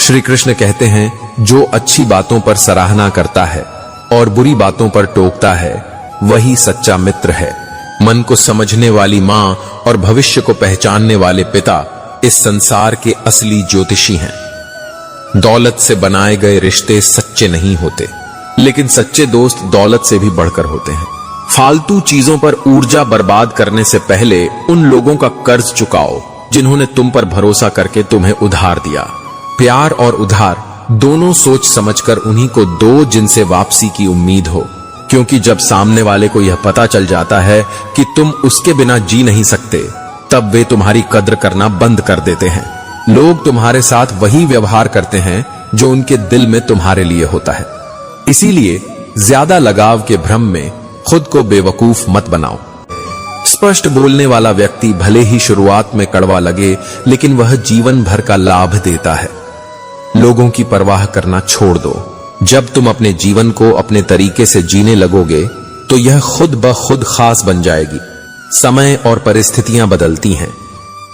श्री कृष्ण कहते हैं, जो अच्छी बातों पर सराहना करता है और बुरी बातों पर टोकता है वही सच्चा मित्र है। मन को समझने वाली मां और भविष्य को पहचानने वाले पिता इस संसार के असली ज्योतिषी हैं। दौलत से बनाए गए रिश्ते सच्चे नहीं होते, लेकिन सच्चे दोस्त दौलत से भी बढ़कर होते हैं। फालतू चीजों पर ऊर्जा बर्बाद करने से पहले उन लोगों का कर्ज चुकाओ जिन्होंने तुम पर भरोसा करके तुम्हें उधार दिया। प्यार और उधार दोनों सोच समझकर उन्हीं को दो जिनसे वापसी की उम्मीद हो, क्योंकि जब सामने वाले को यह पता चल जाता है कि तुम उसके बिना जी नहीं सकते, तब वे तुम्हारी कद्र करना बंद कर देते हैं। लोग तुम्हारे साथ वही व्यवहार करते हैं जो उनके दिल में तुम्हारे लिए होता है। इसीलिए ज्यादा लगाव के भ्रम में खुद को बेवकूफ मत बनाओ। स्पष्ट बोलने वाला व्यक्ति भले ही शुरुआत में कड़वा लगे, लेकिन वह जीवन भर का लाभ देता है। लोगों की परवाह करना छोड़ दो। जब तुम अपने जीवन को अपने तरीके से जीने लगोगे तो यह खुद ब खुद खास बन जाएगी। समय और परिस्थितियां बदलती हैं,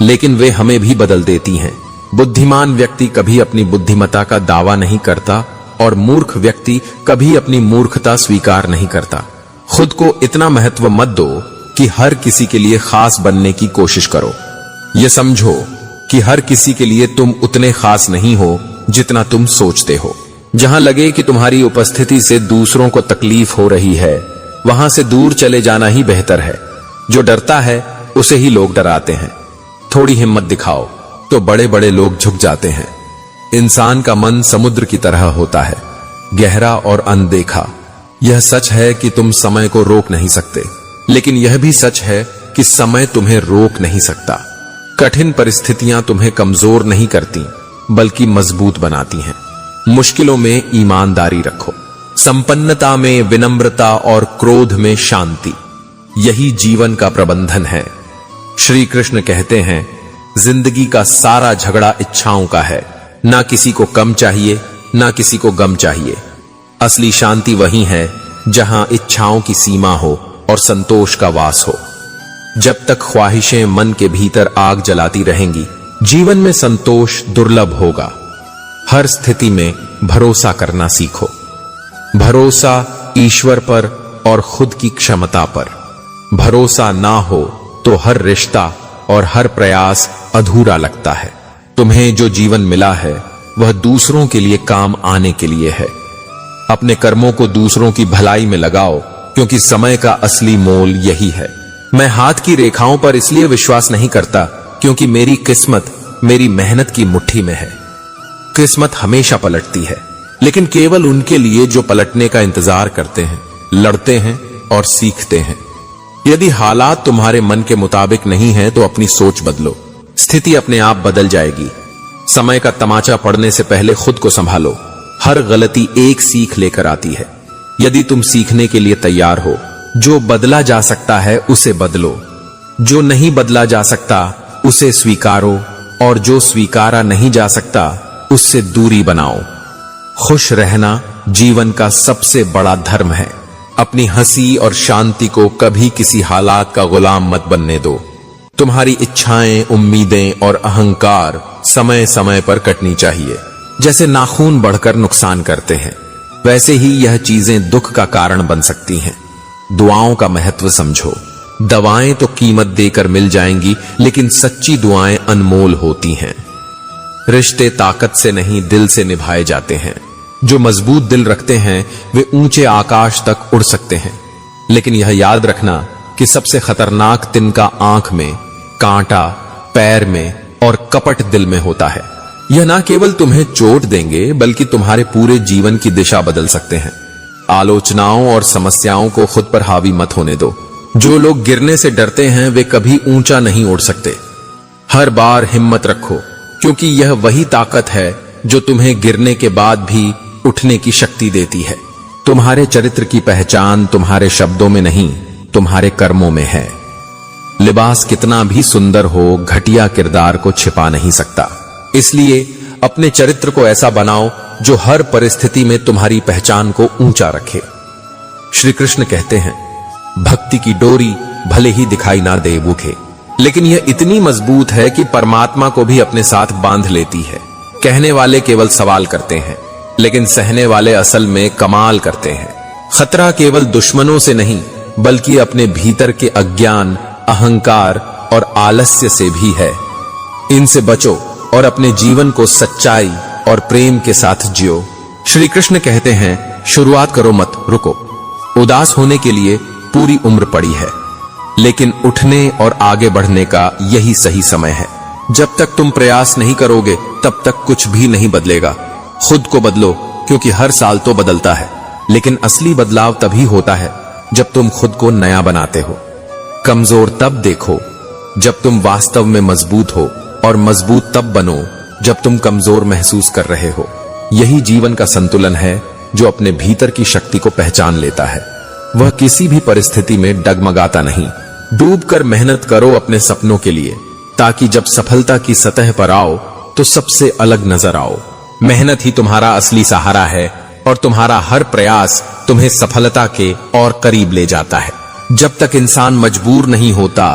लेकिन वे हमें भी बदल देती हैं। बुद्धिमान व्यक्ति कभी अपनी बुद्धिमत्ता का दावा नहीं करता और मूर्ख व्यक्ति कभी अपनी मूर्खता स्वीकार नहीं करता। खुद को इतना महत्व मत दो कि हर किसी के लिए खास बनने की कोशिश करो। यह समझो कि हर किसी के लिए तुम उतने खास नहीं हो जितना तुम सोचते हो। जहां लगे कि तुम्हारी उपस्थिति से दूसरों को तकलीफ हो रही है, वहां से दूर चले जाना ही बेहतर है। जो डरता है उसे ही लोग डराते हैं। थोड़ी हिम्मत दिखाओ तो बड़े बड़े लोग झुक जाते हैं। इंसान का मन समुद्र की तरह होता है, गहरा और अनदेखा। यह सच है कि तुम समय को रोक नहीं सकते, लेकिन यह भी सच है कि समय तुम्हें रोक नहीं सकता। कठिन परिस्थितियां तुम्हें कमजोर नहीं करती, बल्कि मजबूत बनाती हैं। मुश्किलों में ईमानदारी रखो, संपन्नता में विनम्रता और क्रोध में शांति। यही जीवन का प्रबंधन है। श्री कृष्ण कहते हैं, जिंदगी का सारा झगड़ा इच्छाओं का है। ना किसी को कम चाहिए, ना किसी को गम चाहिए। असली शांति वही है जहां इच्छाओं की सीमा हो और संतोष का वास हो। जब तक ख्वाहिशें मन के भीतर आग जलाती रहेंगी, जीवन में संतोष दुर्लभ होगा। हर स्थिति में भरोसा करना सीखो। भरोसा ईश्वर पर और खुद की क्षमता पर। भरोसा ना हो तो हर रिश्ता और हर प्रयास अधूरा लगता है। तुम्हें जो जीवन मिला है वह दूसरों के लिए काम आने के लिए है। अपने कर्मों को दूसरों की भलाई में लगाओ, क्योंकि समय का असली मोल यही है। मैं हाथ की रेखाओं पर इसलिए विश्वास नहीं करता क्योंकि मेरी किस्मत मेरी मेहनत की मुट्ठी में है। किस्मत हमेशा पलटती है, लेकिन केवल उनके लिए जो पलटने का इंतजार करते हैं, लड़ते हैं और सीखते हैं। यदि हालात तुम्हारे मन के मुताबिक नहीं है तो अपनी सोच बदलो। स्थिति अपने आप बदल जाएगी। समय का तमाचा पड़ने से पहले खुद को संभालो। हर गलती एक सीख लेकर आती है। यदि तुम सीखने के लिए तैयार हो, जो बदला जा सकता है उसे बदलो। जो नहीं बदला जा सकता उसे स्वीकारो, और जो स्वीकारा नहीं जा सकता उससे दूरी बनाओ। खुश रहना जीवन का सबसे बड़ा धर्म है। अपनी हंसी और शांति को कभी किसी हालात का गुलाम मत बनने दो। तुम्हारी इच्छाएं, उम्मीदें और अहंकार समय समय पर कटनी चाहिए। जैसे नाखून बढ़कर नुकसान करते हैं, वैसे ही यह चीजें दुख का कारण बन सकती हैं। दुआओं का महत्व समझो। दवाएं तो कीमत देकर मिल जाएंगी, लेकिन सच्ची दुआएं अनमोल होती हैं। रिश्ते ताकत से नहीं, दिल से निभाए जाते हैं। जो मजबूत दिल रखते हैं वे ऊंचे आकाश तक उड़ सकते हैं। लेकिन यह याद रखना कि सबसे खतरनाक तिनका आंख में, कांटा पैर में और कपट दिल में होता है। यह ना केवल तुम्हें चोट देंगे, बल्कि तुम्हारे पूरे जीवन की दिशा बदल सकते हैं। आलोचनाओं और समस्याओं को खुद पर हावी मत होने दो। जो लोग गिरने से डरते हैं वे कभी ऊंचा नहीं उड़ सकते। हर बार हिम्मत रखो, क्योंकि यह वही ताकत है जो तुम्हें गिरने के बाद भी उठने की शक्ति देती है। तुम्हारे चरित्र की पहचान तुम्हारे शब्दों में नहीं, तुम्हारे कर्मों में है। लिबास कितना भी सुंदर हो, घटिया किरदार को छिपा नहीं सकता। इसलिए अपने चरित्र को ऐसा बनाओ जो हर परिस्थिति में तुम्हारी पहचान को ऊंचा रखे। श्री कृष्ण कहते हैं, भक्ति की डोरी भले ही दिखाई ना दे बुखे, लेकिन यह इतनी मजबूत है कि परमात्मा को भी अपने साथ बांध लेती है। कहने वाले केवल सवाल करते हैं, लेकिन सहने वाले असल में कमाल करते हैं। खतरा केवल दुश्मनों से नहीं, बल्कि अपने भीतर के अज्ञान, अहंकार और आलस्य से भी है। इनसे बचो और अपने जीवन को सच्चाई और प्रेम के साथ जियो। श्री कृष्ण कहते हैं, शुरुआत करो मत रुको। उदास होने के लिए पूरी उम्र पड़ी है, लेकिन उठने और आगे बढ़ने का यही सही समय है। जब तक तुम प्रयास नहीं करोगे तब तक कुछ भी नहीं बदलेगा। खुद को बदलो, क्योंकि हर साल तो बदलता है, लेकिन असली बदलाव तभी होता है जब तुम खुद को नया बनाते हो। कमजोर तब देखो जब तुम वास्तव में मजबूत हो, और मजबूत तब बनो जब तुम कमजोर महसूस कर रहे हो। यही जीवन का संतुलन है जो अपने भीतर की शक्ति को पहचान लेता है। वह किसी भी परिस्थिति में डगमगाता नहीं। डूबकर मेहनत करो अपने सपनों के लिए, ताकि जब सफलता की सतह पर आओ तो सबसे अलग नजर आओ। मेहनत ही तुम्हारा असली सहारा है, और तुम्हारा हर प्रयास तुम्हें सफलता के और करीब ले जाता है। जब तक इंसान मजबूर नहीं होता,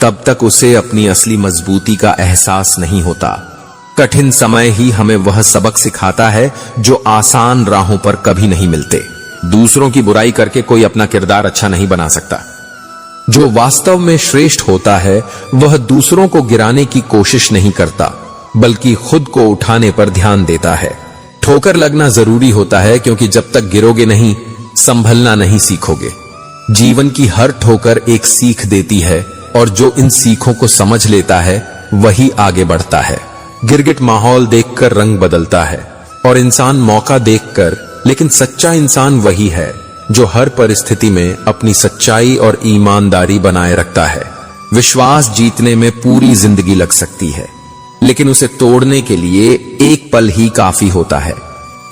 तब तक उसे अपनी असली मजबूती का एहसास नहीं होता। कठिन समय ही हमें वह सबक सिखाता है जो आसान राहों पर कभी नहीं मिलते। दूसरों की बुराई करके कोई अपना किरदार अच्छा नहीं बना सकता। जो वास्तव में श्रेष्ठ होता है वह दूसरों को गिराने की कोशिश नहीं करता, बल्कि खुद को उठाने पर ध्यान देता है। ठोकर लगना जरूरी होता है, क्योंकि जब तक गिरोगे नहीं, संभलना नहीं सीखोगे। जीवन की हर ठोकर एक सीख देती है, और जो इन सीखों को समझ लेता है वही आगे बढ़ता है। गिरगिट माहौल देखकर रंग बदलता है, और इंसान मौका देखकर, लेकिन सच्चा इंसान वही है जो हर परिस्थिति में अपनी सच्चाई और ईमानदारी बनाए रखता है। विश्वास जीतने में पूरी जिंदगी लग सकती है, लेकिन उसे तोड़ने के लिए एक पल ही काफी होता है।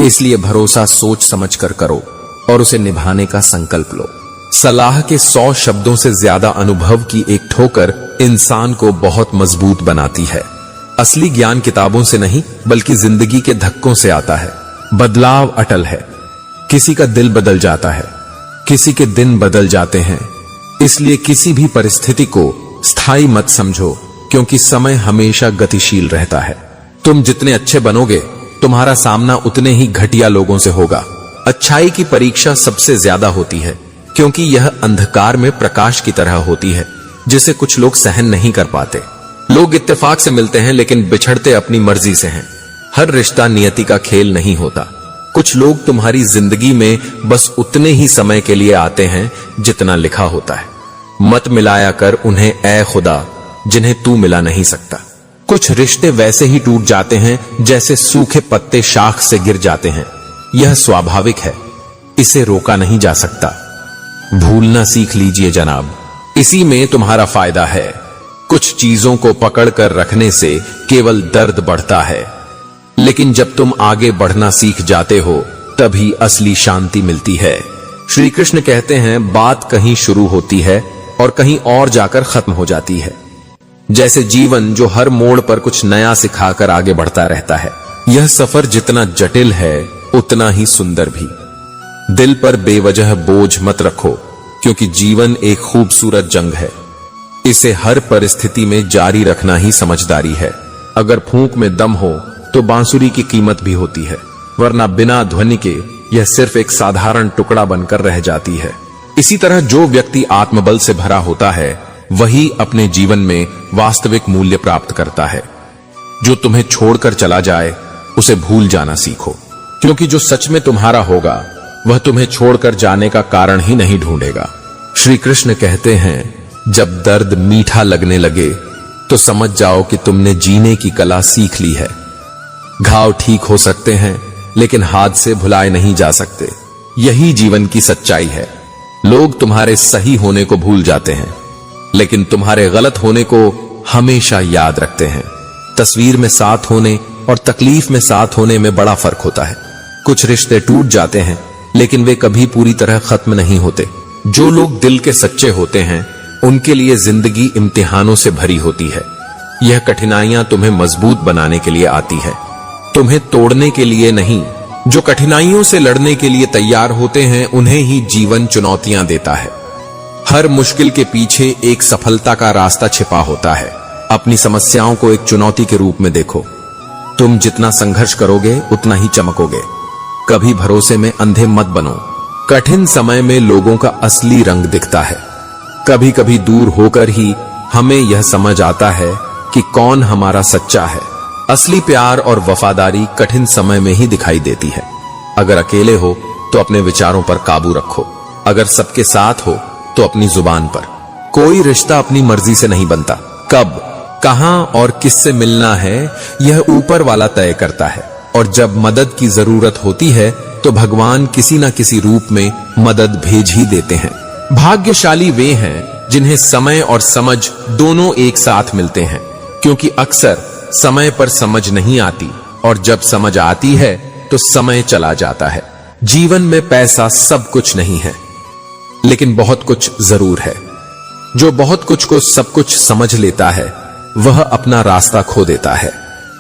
इसलिए भरोसा सोच समझकर करो और उसे निभाने का संकल्प लो। सलाह के 100 शब्दों से ज्यादा अनुभव की एक ठोकर इंसान को बहुत मजबूत बनाती है। असली ज्ञान किताबों से नहीं, बल्कि जिंदगी के धक्कों से आता है। बदलाव अटल है। किसी का दिल बदल जाता है, किसी के दिन बदल जाते हैं। इसलिए किसी भी परिस्थिति को स्थायी मत समझो, क्योंकि समय हमेशा गतिशील रहता है। तुम जितने अच्छे बनोगे, तुम्हारा सामना उतने ही घटिया लोगों से होगा। अच्छाई की परीक्षा सबसे ज्यादा होती है, क्योंकि यह अंधकार में प्रकाश की तरह होती है, जिसे कुछ लोग सहन नहीं कर पाते। लोग इत्तेफाक से मिलते हैं, लेकिन बिछड़ते अपनी मर्जी से हैं। हर रिश्ता नियति का खेल नहीं होता। कुछ लोग तुम्हारी जिंदगी में बस उतने ही समय के लिए आते हैं जितना लिखा होता है। मत मिलाया कर उन्हें ऐ खुदा जिन्हें तू मिला नहीं सकता। कुछ रिश्ते वैसे ही टूट जाते हैं जैसे सूखे पत्ते शाख से गिर जाते हैं। यह स्वाभाविक है, इसे रोका नहीं जा सकता। भूलना सीख लीजिए जनाब, इसी में तुम्हारा फायदा है। कुछ चीजों को पकड़कर रखने से केवल दर्द बढ़ता है, लेकिन जब तुम आगे बढ़ना सीख जाते हो तभी असली शांति मिलती है। श्री कृष्ण कहते हैं, बात कहीं शुरू होती है और कहीं और जाकर खत्म हो जाती है। जैसे जीवन जो हर मोड़ पर कुछ नया सिखाकर आगे बढ़ता रहता है। यह सफर जितना जटिल है उतना ही सुंदर भी। दिल पर बेवजह बोझ मत रखो, क्योंकि जीवन एक खूबसूरत जंग है। इसे हर परिस्थिति में जारी रखना ही समझदारी है। अगर फूंक में दम हो तो बांसुरी की कीमत भी होती है, वरना बिना ध्वनि के यह सिर्फ एक साधारण टुकड़ा बनकर रह जाती है। इसी तरह जो व्यक्ति आत्मबल से भरा होता है वही अपने जीवन में वास्तविक मूल्य प्राप्त करता है। जो तुम्हें छोड़कर चला जाए उसे भूल जाना सीखो, क्योंकि जो सच में तुम्हारा होगा वह तुम्हें छोड़कर जाने का कारण ही नहीं ढूंढेगा। श्री कृष्ण कहते हैं, जब दर्द मीठा लगने लगे तो समझ जाओ कि तुमने जीने की कला सीख ली है। घाव ठीक हो सकते हैं, लेकिन हादसे भुलाए नहीं जा सकते। यही जीवन की सच्चाई है। लोग तुम्हारे सही होने को भूल जाते हैं, लेकिन तुम्हारे गलत होने को हमेशा याद रखते हैं। तस्वीर में साथ होने और तकलीफ में साथ होने में बड़ा फर्क होता है। कुछ रिश्ते टूट जाते हैं, लेकिन वे कभी पूरी तरह खत्म नहीं होते। जो लोग दिल के सच्चे होते हैं उनके लिए जिंदगी इम्तिहानों से भरी होती है। यह कठिनाइयां तुम्हें मजबूत बनाने के लिए आती है, तुम्हें तोड़ने के लिए नहीं। जो कठिनाइयों से लड़ने के लिए तैयार होते हैं उन्हें ही जीवन चुनौतियां देता है। हर मुश्किल के पीछे एक सफलता का रास्ता छिपा होता है। अपनी समस्याओं को एक चुनौती के रूप में देखो। तुम जितना संघर्ष करोगे उतना ही चमकोगे। कभी भरोसे में अंधे मत बनो। कठिन समय में लोगों का असली रंग दिखता है। कभी कभी दूर होकर ही हमें यह समझ आता है कि कौन हमारा सच्चा है। असली प्यार और वफादारी कठिन समय में ही दिखाई देती है। अगर अकेले हो तो अपने विचारों पर काबू रखो। अगर सबके साथ हो तो अपनी जुबान पर। कोई रिश्ता अपनी मर्जी से नहीं बनता। कब, कहां और किससे मिलना है यह ऊपर वाला तय करता है। और जब मदद की जरूरत होती है तो भगवान किसी न किसी रूप में मदद भेज ही देते हैं। भाग्यशाली वे हैं जिन्हें समय और समझ दोनों एक साथ मिलते हैं, क्योंकि अक्सर समय पर समझ नहीं आती और जब समझ आती है तो समय चला जाता है। जीवन में पैसा सब कुछ नहीं है, लेकिन बहुत कुछ जरूर है। जो बहुत कुछ को सब कुछ समझ लेता है वह अपना रास्ता खो देता है।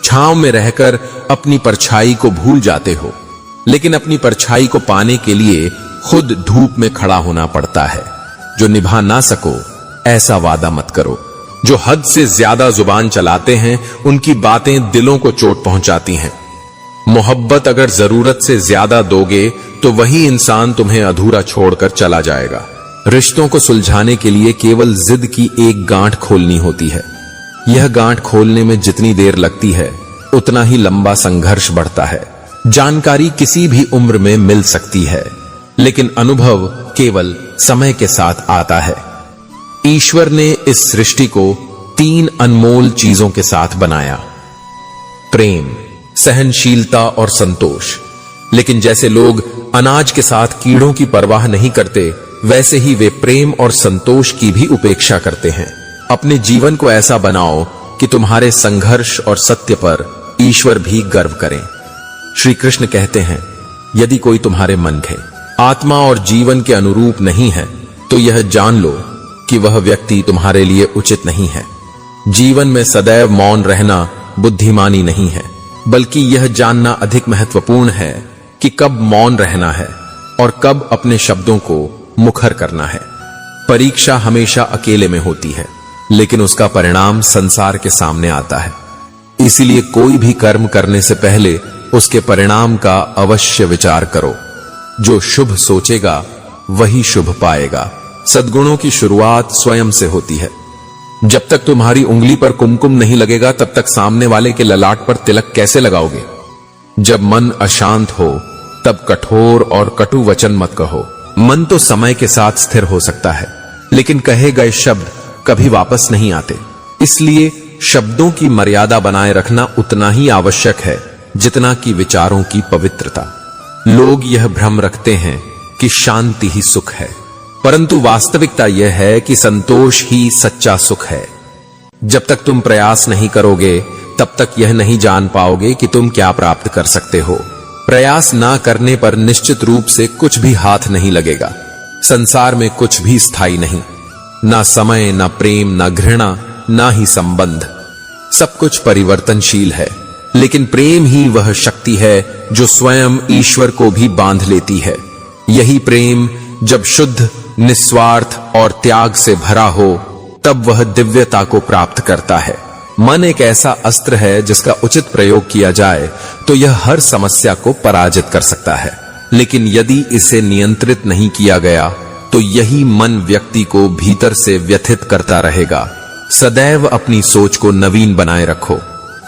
छांव में रहकर अपनी परछाई को भूल जाते हो, लेकिन अपनी परछाई को पाने के लिए खुद धूप में खड़ा होना पड़ता है। जो निभा ना सको ऐसा वादा मत करो। जो हद से ज्यादा जुबान चलाते हैं उनकी बातें दिलों को चोट पहुंचाती हैं। मोहब्बत अगर जरूरत से ज्यादा दोगे तो वही इंसान तुम्हें अधूरा छोड़कर चला जाएगा। रिश्तों को सुलझाने के लिए केवल जिद की एक गांठ खोलनी होती है। यह गांठ खोलने में जितनी देर लगती है उतना ही लंबा संघर्ष बढ़ता है। जानकारी किसी भी उम्र में मिल सकती है, लेकिन अनुभव केवल समय के साथ आता है। ईश्वर ने इस सृष्टि को 3 अनमोल चीजों के साथ बनाया: प्रेम, सहनशीलता और संतोष। लेकिन जैसे लोग अनाज के साथ कीड़ों की परवाह नहीं करते, वैसे ही वे प्रेम और संतोष की भी उपेक्षा करते हैं। अपने जीवन को ऐसा बनाओ कि तुम्हारे संघर्ष और सत्य पर ईश्वर भी गर्व करें। श्री कृष्ण कहते हैं, यदि कोई तुम्हारे मन के, आत्मा और जीवन के अनुरूप नहीं है तो यह जान लो कि वह व्यक्ति तुम्हारे लिए उचित नहीं है। जीवन में सदैव मौन रहना बुद्धिमानी नहीं है, बल्कि यह जानना अधिक महत्वपूर्ण है कि कब मौन रहना है और कब अपने शब्दों को मुखर करना है। परीक्षा हमेशा अकेले में होती है, लेकिन उसका परिणाम संसार के सामने आता है। इसीलिए कोई भी कर्म करने से पहले उसके परिणाम का अवश्य विचार करो। जो शुभ सोचेगा वही शुभ पाएगा। सद्गुणों की शुरुआत स्वयं से होती है। जब तक तुम्हारी उंगली पर कुमकुम नहीं लगेगा तब तक सामने वाले के ललाट पर तिलक कैसे लगाओगे? जब मन अशांत हो तब कठोर और कटु वचन मत कहो। मन तो समय के साथ स्थिर हो सकता है, लेकिन कहे गए शब्द कभी वापस नहीं आते। इसलिए शब्दों की मर्यादा बनाए रखना उतना ही आवश्यक है जितना कि विचारों की पवित्रता। लोग यह भ्रम रखते हैं कि शांति ही सुख है, परंतु वास्तविकता यह है कि संतोष ही सच्चा सुख है। जब तक तुम प्रयास नहीं करोगे तब तक यह नहीं जान पाओगे कि तुम क्या प्राप्त कर सकते हो। प्रयास ना करने पर निश्चित रूप से कुछ भी हाथ नहीं लगेगा। संसार में कुछ भी स्थायी नहीं, ना समय, ना प्रेम, ना घृणा, ना ही संबंध। सब कुछ परिवर्तनशील है, लेकिन प्रेम ही वह शक्ति है जो स्वयं ईश्वर को भी बांध लेती है। यही प्रेम जब शुद्ध, निस्वार्थ और त्याग से भरा हो तब वह दिव्यता को प्राप्त करता है। मन एक ऐसा अस्त्र है जिसका उचित प्रयोग किया जाए तो यह हर समस्या को पराजित कर सकता है, लेकिन यदि इसे नियंत्रित नहीं किया गया तो यही मन व्यक्ति को भीतर से व्यथित करता रहेगा। सदैव अपनी सोच को नवीन बनाए रखो,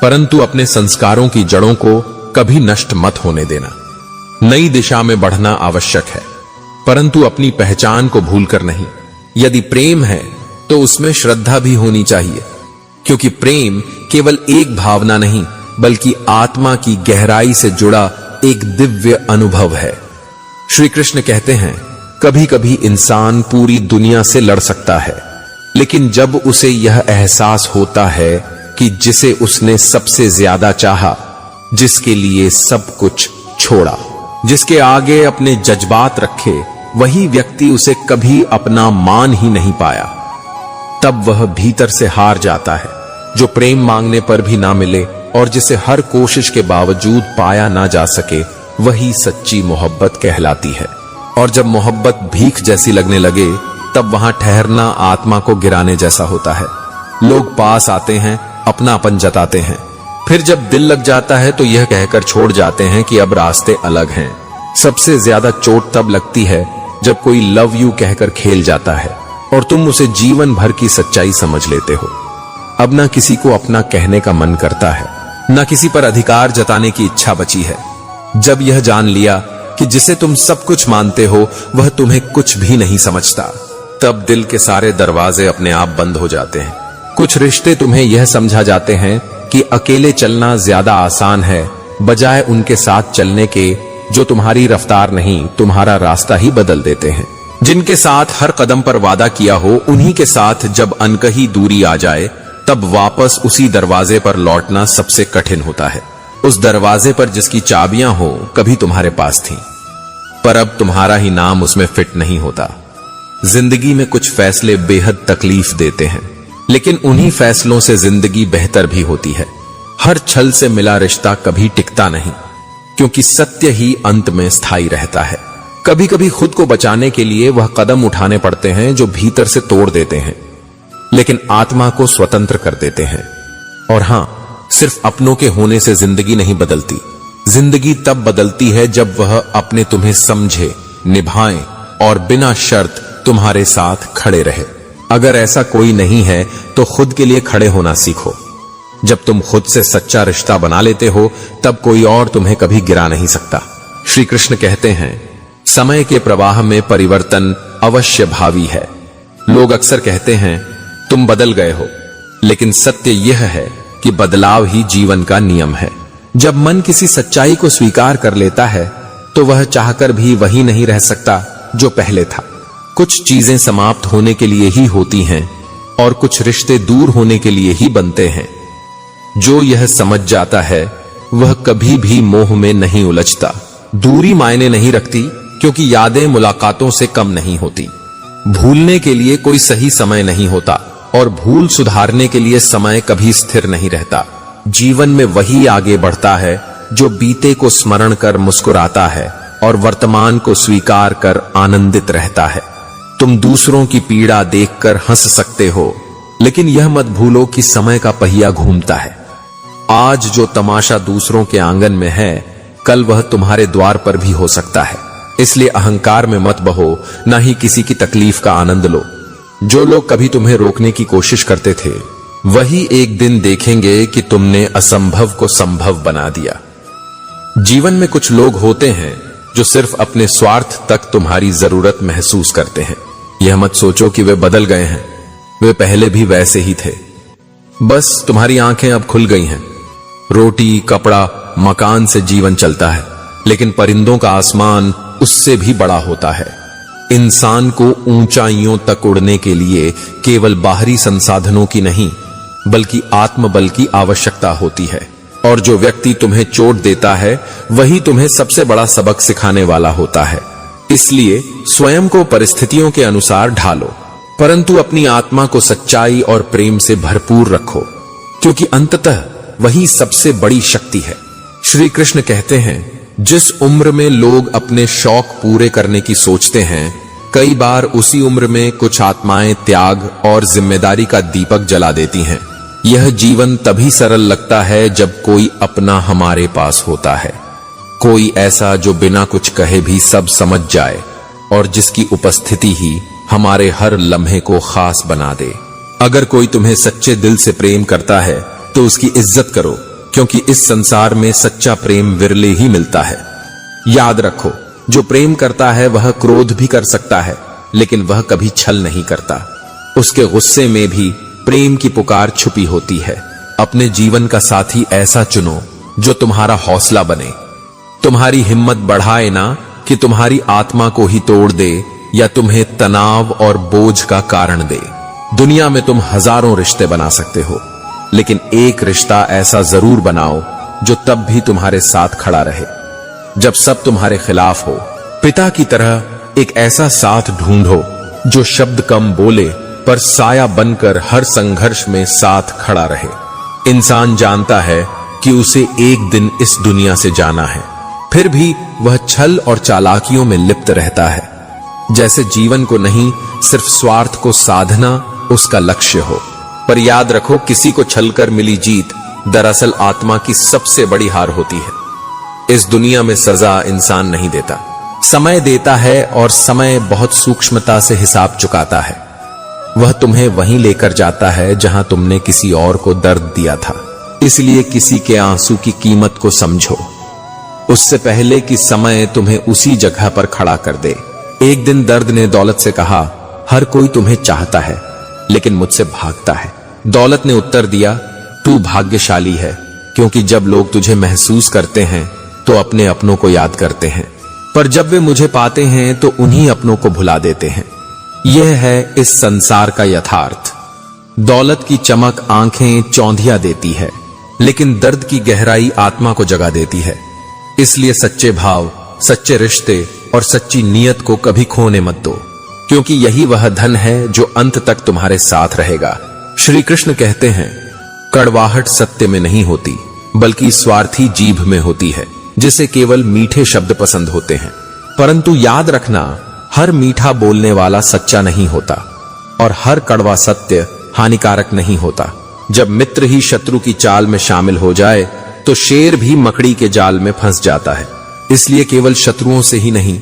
परंतु अपने संस्कारों की जड़ों को कभी नष्ट मत होने देना। नई दिशा में बढ़ना आवश्यक है, परंतु अपनी पहचान को भूलकर नहीं। यदि प्रेम है तो उसमें श्रद्धा भी होनी चाहिए, क्योंकि प्रेम केवल एक भावना नहीं बल्कि आत्मा की गहराई से जुड़ा एक दिव्य अनुभव है। श्री कृष्ण कहते हैं, कभी कभी इंसान पूरी दुनिया से लड़ सकता है, लेकिन जब उसे यह एहसास होता है कि जिसे उसने सबसे ज्यादा चाहा, जिसके लिए सब कुछ छोड़ा, जिसके आगे अपने जज्बात रखे, वही व्यक्ति उसे कभी अपना मान ही नहीं पाया, तब वह भीतर से हार जाता है। जो प्रेम मांगने पर भी ना मिले और जिसे हर कोशिश के बावजूद पाया ना जा सके, वही सच्ची मोहब्बत कहलाती है। और जब मोहब्बत भीख जैसी लगने लगे तब वहां ठहरना आत्मा को गिराने जैसा होता है। लोग पास आते हैं, अपनापन जताते हैं, फिर जब दिल लग जाता है तो यह कहकर छोड़ जाते हैं कि अब रास्ते अलग हैं। सबसे ज्यादा चोट तब लगती है जब कोई लव यू कहकर खेल जाता है और तुम उसे जीवन भर की सच्चाई समझ लेते हो। अब ना किसी को अपना कहने का मन करता है, ना किसी पर अधिकार जताने की इच्छा बची है। जब यह जान लिया कि जिसे तुम सब कुछ मानते हो वह तुम्हें कुछ भी नहीं समझता, तब दिल के सारे दरवाजे अपने आप बंद हो जाते हैं। कुछ रिश्ते तुम्हें यह समझा जाते हैं कि अकेले चलना ज्यादा आसान है बजाय उनके साथ चलने के जो तुम्हारी रफ्तार नहीं तुम्हारा रास्ता ही बदल देते हैं। जिनके साथ हर कदम पर वादा किया हो उन्हीं के साथ जब अनकही दूरी आ जाए तब वापस उसी दरवाजे पर लौटना सबसे कठिन होता है। उस दरवाजे पर जिसकी चाबियां हो कभी तुम्हारे पास थीं, पर अब तुम्हारा ही नाम उसमें फिट नहीं होता। जिंदगी में कुछ फैसले बेहद तकलीफ देते हैं, लेकिन उन्हीं फैसलों से जिंदगी बेहतर भी होती है। हर छल से मिला रिश्ता कभी टिकता नहीं, क्योंकि सत्य ही अंत में स्थायी रहता है। कभी कभी खुद को बचाने के लिए वह कदम उठाने पड़ते हैं जो भीतर से तोड़ देते हैं, लेकिन आत्मा को स्वतंत्र कर देते हैं। और हां, सिर्फ अपनों के होने से जिंदगी नहीं बदलती। जिंदगी तब बदलती है जब वह अपने तुम्हें समझे, निभाए और बिना शर्त तुम्हारे साथ खड़े रहे। अगर ऐसा कोई नहीं है तो खुद के लिए खड़े होना सीखो। जब तुम खुद से सच्चा रिश्ता बना लेते हो तब कोई और तुम्हें कभी गिरा नहीं सकता। श्री कृष्ण कहते हैं, समय के प्रवाह में परिवर्तन अवश्य भावी है। लोग अक्सर कहते हैं तुम बदल गए हो, लेकिन सत्य यह है कि बदलाव ही जीवन का नियम है। जब मन किसी सच्चाई को स्वीकार कर लेता है तो वह चाहकर भी वही नहीं रह सकता जो पहले था। कुछ चीजें समाप्त होने के लिए ही होती हैं और कुछ रिश्ते दूर होने के लिए ही बनते हैं। जो यह समझ जाता है वह कभी भी मोह में नहीं उलझता। दूरी मायने नहीं रखती, क्योंकि यादें मुलाकातों से कम नहीं होती। भूलने के लिए कोई सही समय नहीं होता और भूल सुधारने के लिए समय कभी स्थिर नहीं रहता। जीवन में वही आगे बढ़ता है जो बीते को स्मरण कर मुस्कुराता है और वर्तमान को स्वीकार कर आनंदित रहता है। तुम दूसरों की पीड़ा देखकर हंस सकते हो, लेकिन यह मत भूलो कि समय का पहिया घूमता है। आज जो तमाशा दूसरों के आंगन में है, कल वह तुम्हारे द्वार पर भी हो सकता है। इसलिए अहंकार में मत बहो, ना ही किसी की तकलीफ का आनंद लो। जो लोग कभी तुम्हें रोकने की कोशिश करते थे, वही एक दिन देखेंगे कि तुमने असंभव को संभव बना दिया। जीवन में कुछ लोग होते हैं जो सिर्फ अपने स्वार्थ तक तुम्हारी जरूरत महसूस करते हैं। यह मत सोचो कि वे बदल गए हैं, वे पहले भी वैसे ही थे। बस तुम्हारी आंखें अब खुल गई हैं। रोटी, कपड़ा, मकान से जीवन चलता है, लेकिन परिंदों का आसमान उससे भी बड़ा होता है। इंसान को ऊंचाइयों तक उड़ने के लिए केवल बाहरी संसाधनों की नहीं, बल्कि आत्मबल की आवश्यकता होती है। और जो व्यक्ति तुम्हें चोट देता है वही तुम्हें सबसे बड़ा सबक सिखाने वाला होता है। इसलिए स्वयं को परिस्थितियों के अनुसार ढालो, परंतु अपनी आत्मा को सच्चाई और प्रेम से भरपूर रखो, क्योंकि अंततः वही सबसे बड़ी शक्ति है। श्री कृष्ण कहते हैं, जिस उम्र में लोग अपने शौक पूरे करने की सोचते हैं, कई बार उसी उम्र में कुछ आत्माएं त्याग और जिम्मेदारी का दीपक जला देती हैं। यह जीवन तभी सरल लगता है जब कोई अपना हमारे पास होता है, कोई ऐसा जो बिना कुछ कहे भी सब समझ जाए और जिसकी उपस्थिति ही हमारे हर लम्हे को खास बना दे। अगर कोई तुम्हें सच्चे दिल से प्रेम करता है तो उसकी इज्जत करो, क्योंकि इस संसार में सच्चा प्रेम विरले ही मिलता है। याद रखो, जो प्रेम करता है वह क्रोध भी कर सकता है, लेकिन वह कभी छल नहीं करता। उसके गुस्से में भी प्रेम की पुकार छुपी होती है। अपने जीवन का साथी ऐसा चुनो जो तुम्हारा हौसला बने, तुम्हारी हिम्मत बढ़ाए ना कि तुम्हारी आत्मा को ही तोड़ दे या तुम्हें तनाव और बोझ का कारण दे। दुनिया में तुम हजारों रिश्ते बना सकते हो, लेकिन एक रिश्ता ऐसा जरूर बनाओ जो तब भी तुम्हारे साथ खड़ा रहे जब सब तुम्हारे खिलाफ हो। पिता की तरह एक ऐसा साथ ढूंढो जो शब्द कम बोले पर साया बनकर हर संघर्ष में साथ खड़ा रहे। इंसान जानता है कि उसे एक दिन इस दुनिया से जाना है, फिर भी वह छल और चालाकियों में लिप्त रहता है, जैसे जीवन को नहीं सिर्फ स्वार्थ को साधना उसका लक्ष्य हो। पर याद रखो, किसी को छलकर मिली जीत दरअसल आत्मा की सबसे बड़ी हार होती है। इस दुनिया में सजा इंसान नहीं देता, समय देता है, और समय बहुत सूक्ष्मता से हिसाब चुकाता है। वह तुम्हें वहीं लेकर जाता है जहां तुमने किसी और को दर्द दिया था। इसलिए किसी के आंसू की कीमत को समझो, उससे पहले कि समय तुम्हें उसी जगह पर खड़ा कर दे। एक दिन दर्द ने दौलत से कहा, हर कोई तुम्हें चाहता है लेकिन मुझसे भागता है। दौलत ने उत्तर दिया, तू भाग्यशाली है, क्योंकि जब लोग तुझे महसूस करते हैं तो अपने अपनों को याद करते हैं, पर जब वे मुझे पाते हैं तो उन्हीं अपनों को भुला देते हैं। यह है इस संसार का यथार्थ। दौलत की चमक आंखें चौंधिया देती है, लेकिन दर्द की गहराई आत्मा को जगा देती है। इसलिए सच्चे भाव, सच्चे रिश्ते और सच्ची नीयत को कभी खोने मत दो, क्योंकि यही वह धन है जो अंत तक तुम्हारे साथ रहेगा। श्री कृष्ण कहते हैं, कड़वाहट सत्य में नहीं होती, बल्कि स्वार्थी जीभ में होती है, जिसे केवल मीठे शब्द पसंद होते हैं। परंतु याद रखना, हर मीठा बोलने वाला सच्चा नहीं होता, और हर कड़वा सत्य हानिकारक नहीं होता। जब मित्र ही शत्रु की चाल में शामिल हो जाए तो शेर भी मकड़ी के जाल में फंस जाता है। इसलिए केवल शत्रुओं से ही नहीं,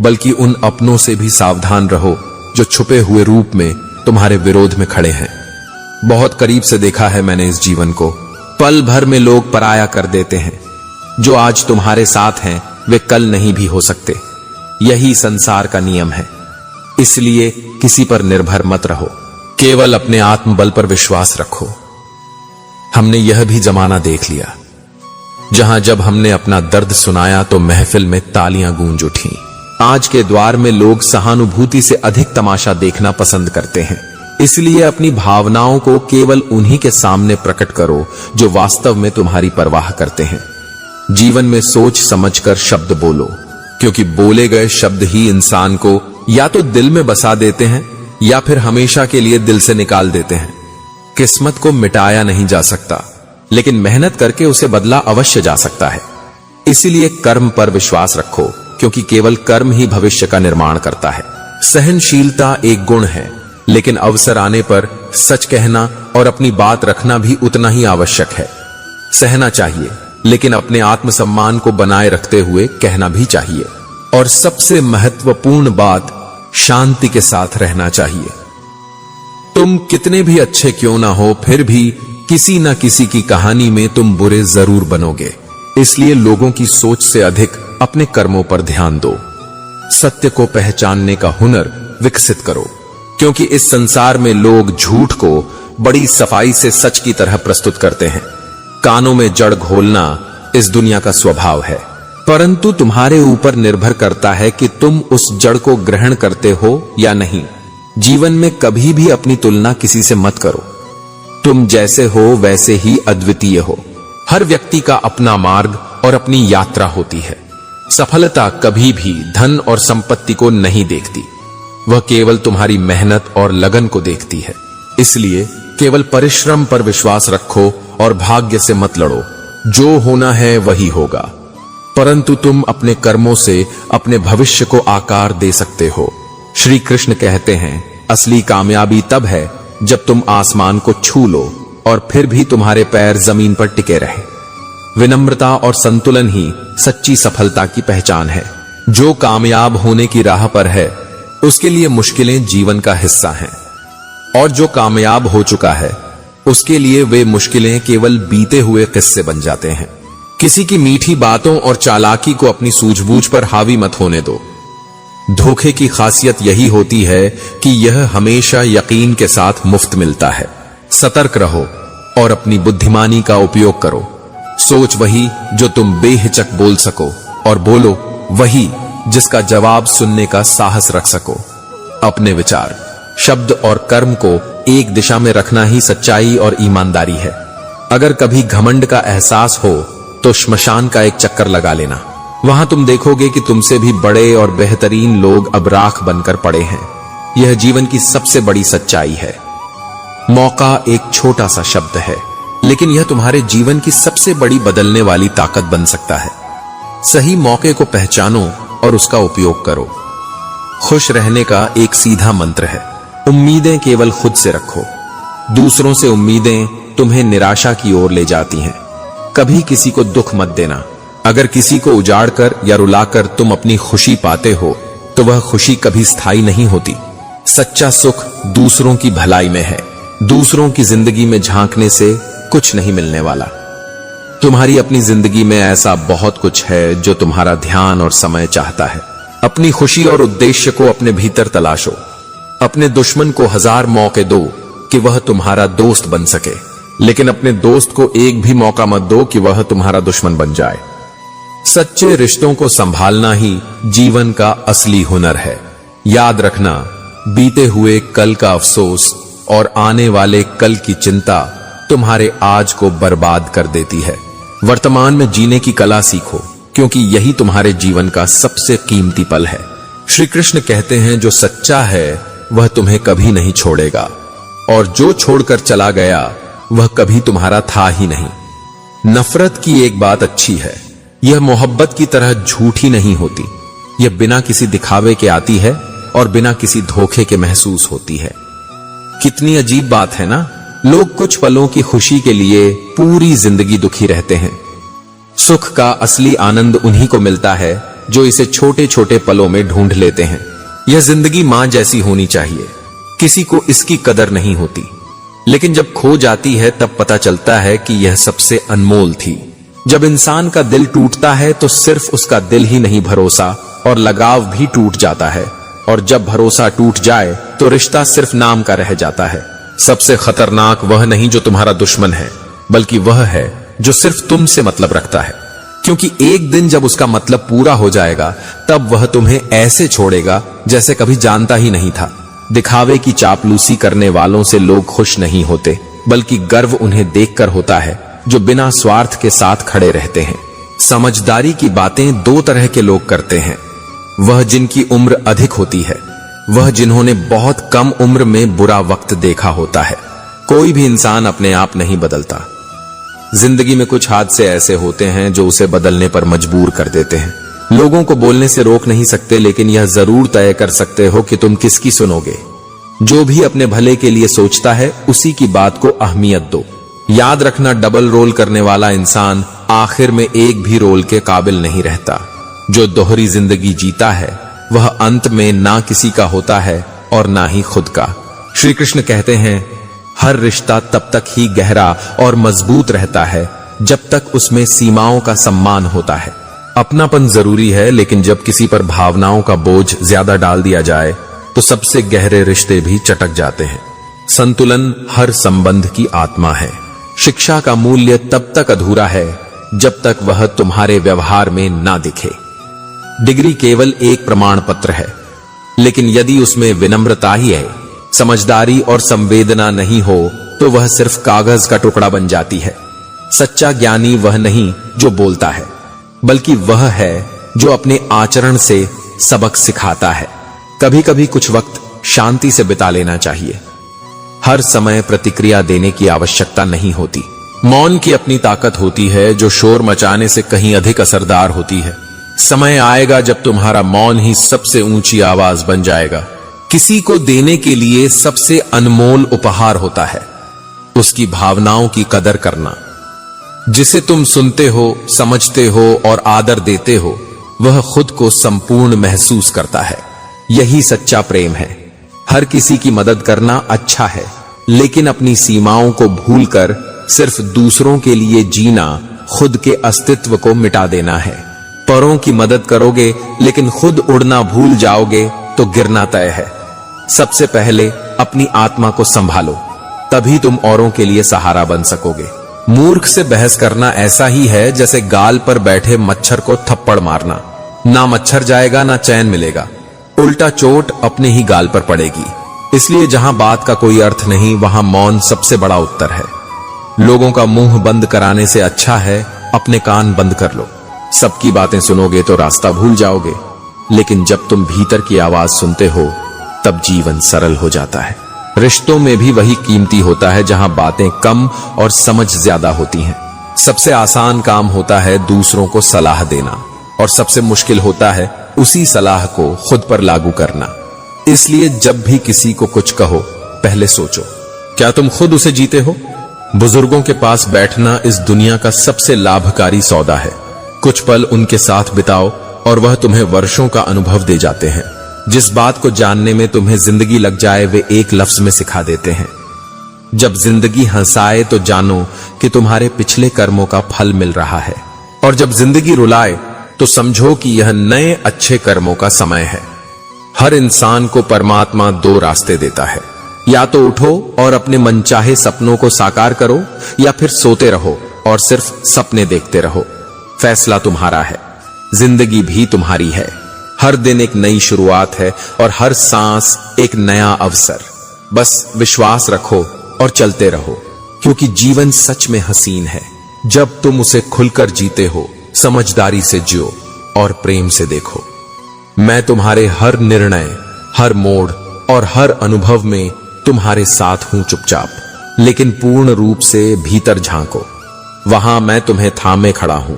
बल्कि उन अपनों से भी सावधान रहो जो छुपे हुए रूप में तुम्हारे विरोध में खड़े हैं। बहुत करीब से देखा है मैंने इस जीवन को। पल भर में लोग पराया कर देते हैं। जो आज तुम्हारे साथ हैं वे कल नहीं भी हो सकते। यही संसार का नियम है। इसलिए किसी पर निर्भर मत रहो, केवल अपने आत्मबल पर विश्वास रखो। हमने यह भी जमाना देख लिया जहां जब हमने अपना दर्द सुनाया तो महफिल में तालियां गूंज उठी। आज के द्वार में लोग सहानुभूति से अधिक तमाशा देखना पसंद करते हैं। इसलिए अपनी भावनाओं को केवल उन्हीं के सामने प्रकट करो जो वास्तव में तुम्हारी परवाह करते हैं। जीवन में सोच समझकर शब्द बोलो, क्योंकि बोले गए शब्द ही इंसान को या तो दिल में बसा देते हैं या फिर हमेशा के लिए दिल से निकाल देते हैं। किस्मत को मिटाया नहीं जा सकता, लेकिन मेहनत करके उसे बदला अवश्य जा सकता है। इसीलिए कर्म पर विश्वास रखो, क्योंकि केवल कर्म ही भविष्य का निर्माण करता है। सहनशीलता एक गुण है, लेकिन अवसर आने पर सच कहना और अपनी बात रखना भी उतना ही आवश्यक है। सहना चाहिए, लेकिन अपने आत्मसम्मान को बनाए रखते हुए कहना भी चाहिए। और सबसे महत्वपूर्ण बात, शांति के साथ रहना चाहिए। तुम कितने भी अच्छे क्यों ना हो, फिर भी किसी न किसी की कहानी में तुम बुरे जरूर बनोगे। इसलिए लोगों की सोच से अधिक अपने कर्मों पर ध्यान दो। सत्य को पहचानने का हुनर विकसित करो, क्योंकि इस संसार में लोग झूठ को बड़ी सफाई से सच की तरह प्रस्तुत करते हैं। कानों में जड़ घोलना इस दुनिया का स्वभाव है, परंतु तुम्हारे ऊपर निर्भर करता है कि तुम उस जड़ को ग्रहण करते हो या नहीं। जीवन में कभी भी अपनी तुलना किसी से मत करो। तुम जैसे हो वैसे ही अद्वितीय हो। हर व्यक्ति का अपना मार्ग और अपनी यात्रा होती है। सफलता कभी भी धन और संपत्ति को नहीं देखती, वह केवल तुम्हारी मेहनत और लगन को देखती है। इसलिए केवल परिश्रम पर विश्वास रखो और भाग्य से मत लड़ो। जो होना है वही होगा, परंतु तुम अपने कर्मों से अपने भविष्य को आकार दे सकते हो। श्री कृष्ण कहते हैं, असली कामयाबी तब है जब तुम आसमान को छू लो और फिर भी तुम्हारे पैर जमीन पर टिके रहे। विनम्रता और संतुलन ही सच्ची सफलता की पहचान है। जो कामयाब होने की राह पर है उसके लिए मुश्किलें जीवन का हिस्सा हैं, और जो कामयाब हो चुका है उसके लिए वे मुश्किलें केवल बीते हुए किस्से बन जाते हैं। किसी की मीठी बातों और चालाकी को अपनी सूझबूझ पर हावी मत होने दो। धोखे की खासियत यही होती है कि यह हमेशा यकीन के साथ मुफ्त मिलता है। सतर्क रहो और अपनी बुद्धिमानी का उपयोग करो। सोच वही जो तुम बेहिचक बोल सको, और बोलो वही जिसका जवाब सुनने का साहस रख सको। अपने विचार, शब्द और कर्म को एक दिशा में रखना ही सच्चाई और ईमानदारी है। अगर कभी घमंड का एहसास हो तो श्मशान का एक चक्कर लगा लेना। वहां तुम देखोगे कि तुमसे भी बड़े और बेहतरीन लोग अब राख बनकर पड़े हैं। यह जीवन की सबसे बड़ी सच्चाई है। मौका एक छोटा सा शब्द है, लेकिन यह तुम्हारे जीवन की सबसे बड़ी बदलने वाली ताकत बन सकता है। सही मौके को पहचानो और उसका उपयोग करो। खुश रहने का एक सीधा मंत्र है, उम्मीदें केवल खुद से रखो। दूसरों से उम्मीदें तुम्हें निराशा की ओर ले जाती हैं। कभी किसी को दुख मत देना। अगर किसी को उजाड़कर या रुलाकर तुम अपनी खुशी पाते हो तो वह खुशी कभी स्थायी नहीं होती। सच्चा सुख दूसरों की भलाई में है। दूसरों की जिंदगी में झांकने से कुछ नहीं मिलने वाला। तुम्हारी अपनी जिंदगी में ऐसा बहुत कुछ है जो तुम्हारा ध्यान और समय चाहता है। अपनी खुशी और उद्देश्य को अपने भीतर तलाशो। अपने दुश्मन को 1000 मौके दो कि वह तुम्हारा दोस्त बन सके, लेकिन अपने दोस्त को एक भी मौका मत दो कि वह तुम्हारा दुश्मन बन जाए। सच्चे रिश्तों को संभालना ही जीवन का असली हुनर है। याद रखना, बीते हुए कल का अफसोस और आने वाले कल की चिंता तुम्हारे आज को बर्बाद कर देती है। वर्तमान में जीने की कला सीखो, क्योंकि यही तुम्हारे जीवन का सबसे कीमती पल है। श्री कृष्ण कहते हैं, जो सच्चा है वह तुम्हें कभी नहीं छोड़ेगा, और जो छोड़कर चला गया वह कभी तुम्हारा था ही नहीं। नफरत की एक बात अच्छी है, यह मोहब्बत की तरह झूठी नहीं होती। यह बिना किसी दिखावे के आती है और बिना किसी धोखे के महसूस होती है। कितनी अजीब बात है ना, लोग कुछ पलों की खुशी के लिए पूरी जिंदगी दुखी रहते हैं। सुख का असली आनंद उन्हीं को मिलता है जो इसे छोटे छोटे पलों में ढूंढ लेते हैं। यह जिंदगी मां जैसी होनी चाहिए, किसी को इसकी कदर नहीं होती, लेकिन जब खो जाती है तब पता चलता है कि यह सबसे अनमोल थी। जब इंसान का दिल टूटता है तो सिर्फ उसका दिल ही नहीं, भरोसा और लगाव भी टूट जाता है, और जब भरोसा टूट जाए तो रिश्ता सिर्फ नाम का रह जाता है। सबसे खतरनाक वह नहीं जो तुम्हारा दुश्मन है, बल्कि वह है जो सिर्फ तुमसे मतलब रखता है, क्योंकि एक दिन जब उसका मतलब पूरा हो जाएगा तब वह तुम्हें ऐसे छोड़ेगा जैसे कभी जानता ही नहीं था। दिखावे की चापलूसी करने वालों से लोग खुश नहीं होते, बल्कि गर्व उन्हें देखकर होता है जो बिना स्वार्थ के साथ खड़े रहते हैं। समझदारी की बातें 2 तरह के लोग करते हैं, वह जिनकी उम्र अधिक होती है, वह जिन्होंने बहुत कम उम्र में बुरा वक्त देखा होता है। कोई भी इंसान अपने आप नहीं बदलता। जिंदगी में कुछ हादसे ऐसे होते हैं जो उसे बदलने पर मजबूर कर देते हैं। लोगों को बोलने से रोक नहीं सकते, लेकिन यह जरूर तय कर सकते हो कि तुम किसकी सुनोगे। जो भी अपने भले के लिए सोचता है उसी की बात को अहमियत दो। याद रखना, डबल रोल करने वाला इंसान आखिर में एक भी रोल के काबिल नहीं रहता। जो दोहरी जिंदगी जीता है वह अंत में ना किसी का होता है और ना ही खुद का। श्री कृष्ण कहते हैं, हर रिश्ता तब तक ही गहरा और मजबूत रहता है जब तक उसमें सीमाओं का सम्मान होता है। अपनापन जरूरी है, लेकिन जब किसी पर भावनाओं का बोझ ज्यादा डाल दिया जाए तो सबसे गहरे रिश्ते भी चटक जाते हैं। संतुलन हर संबंध की आत्मा है। शिक्षा का मूल्य तब तक अधूरा है जब तक वह तुम्हारे व्यवहार में ना दिखे। डिग्री केवल एक प्रमाण पत्र है, लेकिन यदि उसमें विनम्रता ही है, समझदारी और संवेदना नहीं हो तो वह सिर्फ कागज का टुकड़ा बन जाती है। सच्चा ज्ञानी वह नहीं जो बोलता है, बल्कि वह है जो अपने आचरण से सबक सिखाता है। कभी कभी कुछ वक्त शांति से बिता लेना चाहिए। हर समय प्रतिक्रिया देने की आवश्यकता नहीं होती। मौन की अपनी ताकत होती है जो शोर मचाने से कहीं अधिक असरदार होती है। समय आएगा जब तुम्हारा मौन ही सबसे ऊंची आवाज बन जाएगा। किसी को देने के लिए सबसे अनमोल उपहार होता है उसकी भावनाओं की कदर करना। जिसे तुम सुनते हो, समझते हो और आदर देते हो, वह खुद को संपूर्ण महसूस करता है। यही सच्चा प्रेम है। हर किसी की मदद करना अच्छा है, लेकिन अपनी सीमाओं को भूलकर सिर्फ दूसरों के लिए जीना खुद के अस्तित्व को मिटा देना है। परों की मदद करोगे लेकिन खुद उड़ना भूल जाओगे तो गिरना तय है। सबसे पहले अपनी आत्मा को संभालो, तभी तुम औरों के लिए सहारा बन सकोगे। मूर्ख से बहस करना ऐसा ही है जैसे गाल पर बैठे मच्छर को थप्पड़ मारना। ना मच्छर जाएगा ना चैन मिलेगा, उल्टा चोट अपने ही गाल पर पड़ेगी। इसलिए जहां बात का कोई अर्थ नहीं, वहां मौन सबसे बड़ा उत्तर है। लोगों का मुंह बंद कराने से अच्छा है अपने कान बंद कर लो। सबकी बातें सुनोगे तो रास्ता भूल जाओगे, लेकिन जब तुम भीतर की आवाज सुनते हो तब जीवन सरल हो जाता है। रिश्तों में भी वही कीमती होता है जहां बातें कम और समझ ज्यादा होती हैं। सबसे आसान काम होता है दूसरों को सलाह देना, और सबसे मुश्किल होता है उसी सलाह को खुद पर लागू करना। इसलिए जब भी किसी को कुछ कहो, पहले सोचो, क्या तुम खुद उसे जीते हो? बुजुर्गों के पास बैठना इस दुनिया का सबसे लाभकारी सौदा है। कुछ पल उनके साथ बिताओ और वह तुम्हें वर्षों का अनुभव दे जाते हैं। जिस बात को जानने में तुम्हें जिंदगी लग जाए वे एक लफ्ज में सिखा देते हैं। जब जिंदगी हंसाए तो जानो कि तुम्हारे पिछले कर्मों का फल मिल रहा है, और जब जिंदगी रुलाए तो समझो कि यह नए अच्छे कर्मों का समय है। हर इंसान को परमात्मा दो रास्ते देता है, या तो उठो और अपने मनचाहे सपनों को साकार करो, या फिर सोते रहो और सिर्फ सपने देखते रहो। फैसला तुम्हारा है, जिंदगी भी तुम्हारी है। हर दिन एक नई शुरुआत है और हर सांस एक नया अवसर। बस विश्वास रखो और चलते रहो, क्योंकि जीवन सच में हसीन है जब तुम उसे खुलकर जीते हो, समझदारी से जियो और प्रेम से देखो। मैं तुम्हारे हर निर्णय, हर मोड़ और हर अनुभव में तुम्हारे साथ हूं चुपचाप, लेकिन पूर्ण रूप से भीतर झांको, वहां मैं तुम्हें थामे खड़ा हूं।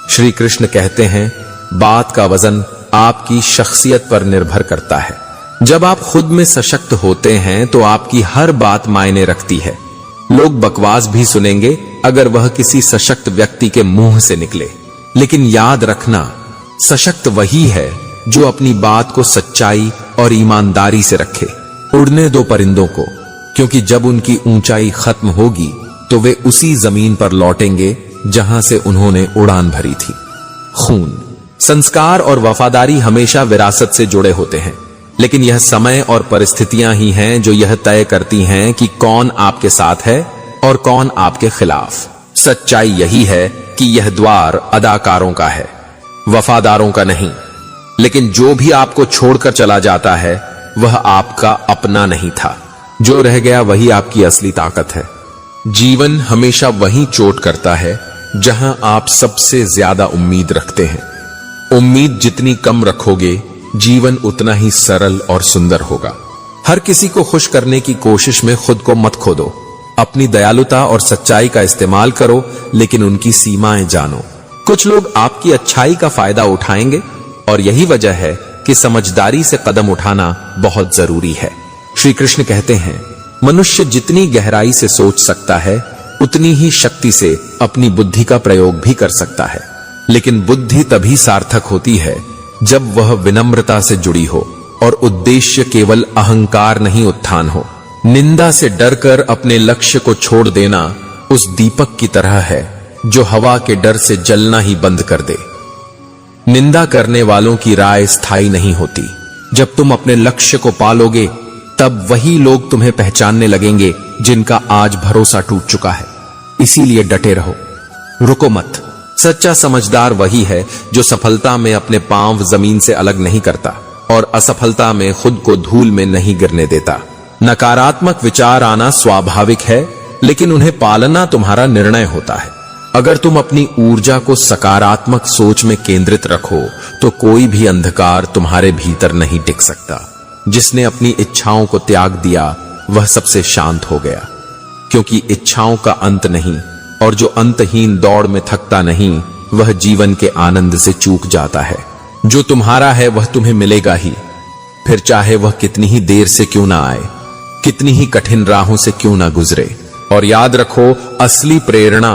श्री कृष्ण कहते हैं, बात का वजन आपकी शख्सियत पर निर्भर करता है। जब आप खुद में सशक्त होते हैं तो आपकी हर बात मायने रखती है। लोग बकवास भी सुनेंगे अगर वह किसी सशक्त व्यक्ति के मुंह से निकले, लेकिन याद रखना, सशक्त वही है जो अपनी बात को सच्चाई और ईमानदारी से रखे। उड़ने दो परिंदों को, क्योंकि जब उनकी ऊंचाई खत्म होगी तो वे उसी जमीन पर लौटेंगे जहां से उन्होंने उड़ान भरी थी। खून, संस्कार और वफादारी हमेशा विरासत से जुड़े होते हैं, लेकिन यह समय और परिस्थितियां ही हैं जो यह तय करती हैं कि कौन आपके साथ है और कौन आपके खिलाफ। सच्चाई यही है कि यह द्वार अदाकारों का है, वफादारों का नहीं। लेकिन जो भी आपको छोड़कर चला जाता है वह आपका अपना नहीं था। जो रह गया वही आपकी असली ताकत है। जीवन हमेशा वहीं चोट करता है जहां आप सबसे ज्यादा उम्मीद रखते हैं। उम्मीद जितनी कम रखोगे, जीवन उतना ही सरल और सुंदर होगा। हर किसी को खुश करने की कोशिश में खुद को मत खो दो। अपनी दयालुता और सच्चाई का इस्तेमाल करो, लेकिन उनकी सीमाएं जानो। कुछ लोग आपकी अच्छाई का फायदा उठाएंगे, और यही वजह है कि समझदारी से कदम उठाना बहुत जरूरी है। श्री कृष्ण कहते हैं, मनुष्य जितनी गहराई से सोच सकता है उतनी ही शक्ति से अपनी बुद्धि का प्रयोग भी कर सकता है। लेकिन बुद्धि तभी सार्थक होती है जब वह विनम्रता से जुड़ी हो और उद्देश्य केवल अहंकार नहीं उत्थान हो। निंदा से डरकर अपने लक्ष्य को छोड़ देना उस दीपक की तरह है जो हवा के डर से जलना ही बंद कर दे। निंदा करने वालों की राय स्थायी नहीं होती। जब तुम अपने लक्ष्य को पालोगे तब वही लोग तुम्हें पहचानने लगेंगे जिनका आज भरोसा टूट चुका है। इसीलिए डटे रहो, रुको मत। सच्चा समझदार वही है जो सफलता में अपने पांव जमीन से अलग नहीं करता और असफलता में खुद को धूल में नहीं गिरने देता। नकारात्मक विचार आना स्वाभाविक है, लेकिन उन्हें पालना तुम्हारा निर्णय होता है। अगर तुम अपनी ऊर्जा को सकारात्मक सोच में केंद्रित रखो तो कोई भी अंधकार तुम्हारे भीतर नहीं टिक सकता। जिसने अपनी इच्छाओं को त्याग दिया वह सबसे शांत हो गया, क्योंकि इच्छाओं का अंत नहीं, और जो अंतहीन दौड़ में थकता नहीं वह जीवन के आनंद से चूक जाता है। जो तुम्हारा है वह तुम्हें मिलेगा ही, फिर चाहे वह कितनी ही देर से क्यों ना आए, कितनी ही कठिन राहों से क्यों ना गुजरे। और याद रखो, असली प्रेरणा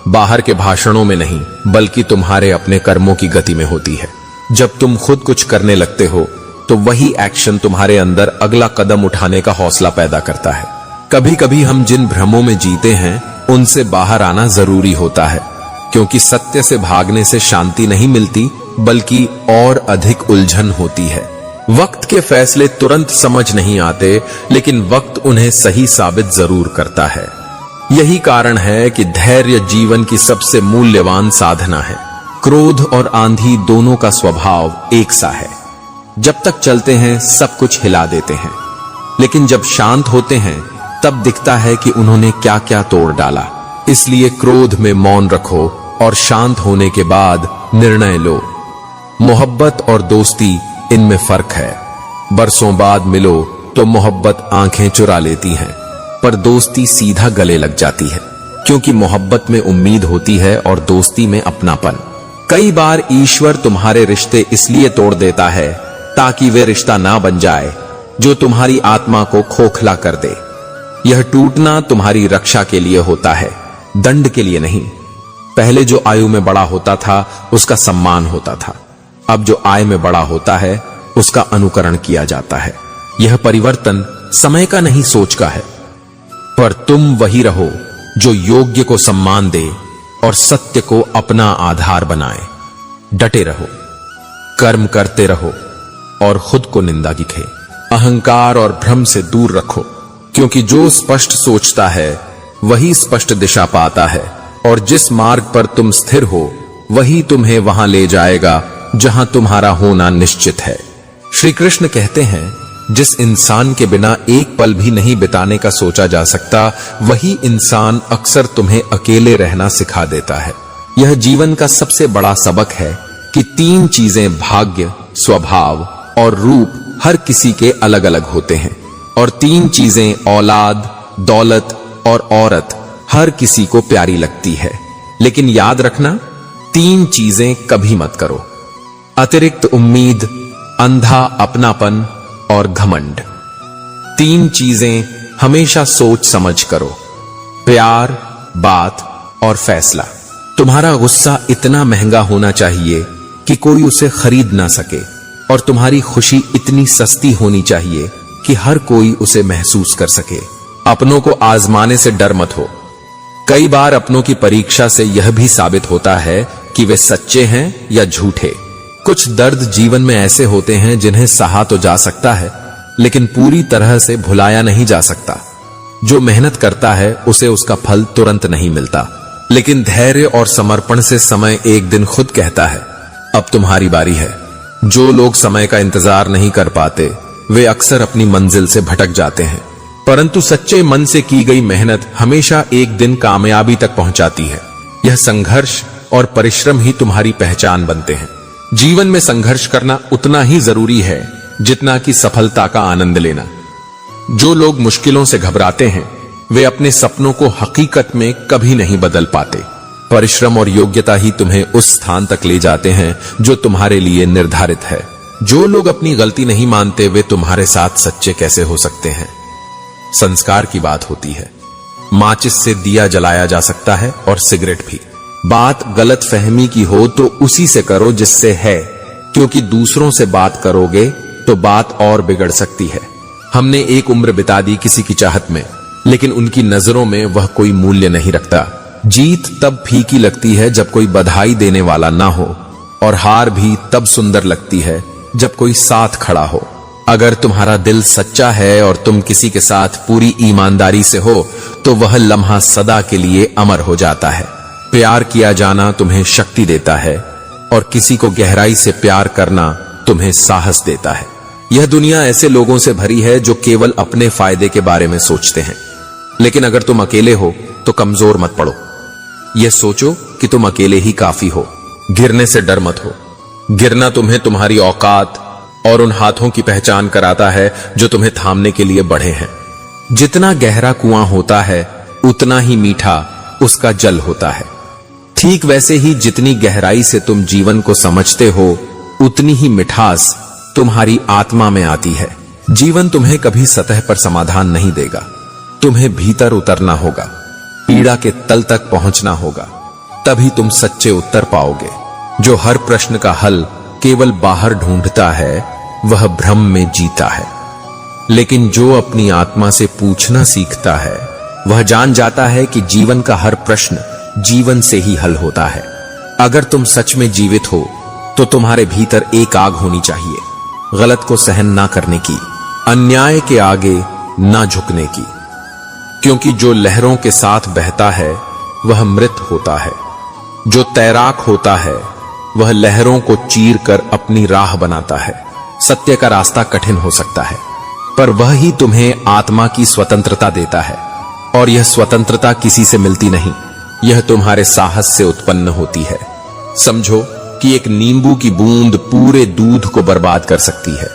बाहर के भाषणों में नहीं बल्कि तुम्हारे अपने कर्मों की गति में होती है। जब तुम खुद कुछ करने लगते हो तो वही एक्शन तुम्हारे अंदर अगला कदम उठाने का हौसला पैदा करता है। कभी कभी हम जिन भ्रमों में जीते हैं उनसे बाहर आना जरूरी होता है, क्योंकि सत्य से भागने से शांति नहीं मिलती बल्कि और अधिक उलझन होती है। वक्त के फैसले तुरंत समझ नहीं आते, लेकिन वक्त उन्हें सही साबित जरूर करता है। यही कारण है कि धैर्य जीवन की सबसे मूल्यवान साधना है। क्रोध और आंधी दोनों का स्वभाव एक सा है। जब तक चलते हैं सब कुछ हिला देते हैं, लेकिन जब शांत होते हैं तब दिखता है कि उन्होंने क्या क्या तोड़ डाला। इसलिए क्रोध में मौन रखो और शांत होने के बाद निर्णय लो। मोहब्बत और दोस्ती, इनमें फर्क है। बरसों बाद मिलो तो मोहब्बत आंखें चुरा लेती है, पर दोस्ती सीधा गले लग जाती है, क्योंकि मोहब्बत में उम्मीद होती है और दोस्ती में अपनापन। कई बार ईश्वर तुम्हारे रिश्ते इसलिए तोड़ देता है ताकि वे रिश्ता ना बन जाए जो तुम्हारी आत्मा को खोखला कर दे। यह टूटना तुम्हारी रक्षा के लिए होता है, दंड के लिए नहीं। पहले जो आयु में बड़ा होता था उसका सम्मान होता था, अब जो आय में बड़ा होता है उसका अनुकरण किया जाता है। यह परिवर्तन समय का नहीं, सोच का है। पर तुम वही रहो जो योग्य को सम्मान दे और सत्य को अपना आधार बनाए। डटे रहो, कर्म करते रहो और खुद को निंदा दिखे। अहंकार और भ्रम से दूर रखो, क्योंकि जो स्पष्ट सोचता है वही स्पष्ट दिशा पाता है, और जिस मार्ग पर तुम स्थिर हो वही तुम्हें वहां ले जाएगा जहां तुम्हारा होना निश्चित है। श्री कृष्ण कहते हैं, जिस इंसान के बिना एक पल भी नहीं बिताने का सोचा जा सकता, वही इंसान अक्सर तुम्हें अकेले रहना सिखा देता है। यह जीवन का सबसे बड़ा सबक है कि 3 चीजें, भाग्य, स्वभाव और रूप, हर किसी के अलग अलग होते हैं, और 3 चीजें, औलाद, दौलत और औरत, हर किसी को प्यारी लगती है। लेकिन याद रखना, 3 चीजें कभी मत करो: अतिरिक्त उम्मीद, अंधा अपनापन और घमंड। 3 चीजें हमेशा सोच समझ करो: प्यार, बात और फैसला। तुम्हारा गुस्सा इतना महंगा होना चाहिए कि कोई उसे खरीद ना सके, और तुम्हारी खुशी इतनी सस्ती होनी चाहिए कि हर कोई उसे महसूस कर सके। अपनों को आजमाने से डर मत हो। कई बार अपनों की परीक्षा से यह भी साबित होता है कि वे सच्चे हैं या झूठे। कुछ दर्द जीवन में ऐसे होते हैं जिन्हें सहा तो जा सकता है, लेकिन पूरी तरह से भुलाया नहीं जा सकता। जो मेहनत करता है उसे उसका फल तुरंत नहीं मिलता, लेकिन धैर्य और समर्पण से समय एक दिन खुद कहता है, अब तुम्हारी बारी है। जो लोग समय का इंतजार नहीं कर पाते वे अक्सर अपनी मंजिल से भटक जाते हैं, परंतु सच्चे मन से की गई मेहनत हमेशा एक दिन कामयाबी तक पहुंचाती है। यह संघर्ष और परिश्रम ही तुम्हारी पहचान बनते हैं। जीवन में संघर्ष करना उतना ही जरूरी है जितना कि सफलता का आनंद लेना। जो लोग मुश्किलों से घबराते हैं वे अपने सपनों को हकीकत में कभी नहीं बदल पाते। परिश्रम और योग्यता ही तुम्हें उस स्थान तक ले जाते हैं जो तुम्हारे लिए निर्धारित है। जो लोग अपनी गलती नहीं मानते वे तुम्हारे साथ सच्चे कैसे हो सकते हैं? संस्कार की बात होती है। माचिस से दिया जलाया जा सकता है और सिगरेट भी। बात गलत फहमी की हो तो उसी से करो जिससे है, क्योंकि दूसरों से बात करोगे तो बात और बिगड़ सकती है। हमने एक उम्र बिता दी किसी की चाहत में, लेकिन उनकी नजरों में वह कोई मूल्य नहीं रखता। जीत तब फीकी लगती है जब कोई बधाई देने वाला ना हो, और हार भी तब सुंदर लगती है जब कोई साथ खड़ा हो। अगर तुम्हारा दिल सच्चा है और तुम किसी के साथ पूरी ईमानदारी से हो तो वह लम्हा सदा के लिए अमर हो जाता है। प्यार किया जाना तुम्हें शक्ति देता है, और किसी को गहराई से प्यार करना तुम्हें साहस देता है। यह दुनिया ऐसे लोगों से भरी है जो केवल अपने फायदे के बारे में सोचते हैं, लेकिन अगर तुम अकेले हो तो कमजोर मत पड़ो। यह सोचो कि तुम अकेले ही काफी हो। गिरने से डर मत हो। गिरना तुम्हें तुम्हारी औकात और उन हाथों की पहचान कराता है जो तुम्हें थामने के लिए बढ़े हैं। जितना गहरा कुआं होता है उतना ही मीठा उसका जल होता है। ठीक वैसे ही जितनी गहराई से तुम जीवन को समझते हो उतनी ही मिठास तुम्हारी आत्मा में आती है। जीवन तुम्हें कभी सतह पर समाधान नहीं देगा, तुम्हें भीतर उतरना होगा, पीड़ा के तल तक पहुंचना होगा, तभी तुम सच्चे उत्तर पाओगे। जो हर प्रश्न का हल केवल बाहर ढूंढता है वह भ्रम में जीता है, लेकिन जो अपनी आत्मा से पूछना सीखता है वह जान जाता है कि जीवन का हर प्रश्न जीवन से ही हल होता है। अगर तुम सच में जीवित हो तो तुम्हारे भीतर एक आग होनी चाहिए, गलत को सहन ना करने की, अन्याय के आगे ना झुकने की, क्योंकि जो लहरों के साथ बहता है वह मृत होता है। जो तैराक होता है वह लहरों को चीर कर अपनी राह बनाता है। सत्य का रास्ता कठिन हो सकता है, पर वह ही तुम्हें आत्मा की स्वतंत्रता देता है, और यह स्वतंत्रता किसी से मिलती नहीं, यह तुम्हारे साहस से उत्पन्न होती है। समझो कि एक नींबू की बूंद पूरे दूध को बर्बाद कर सकती है,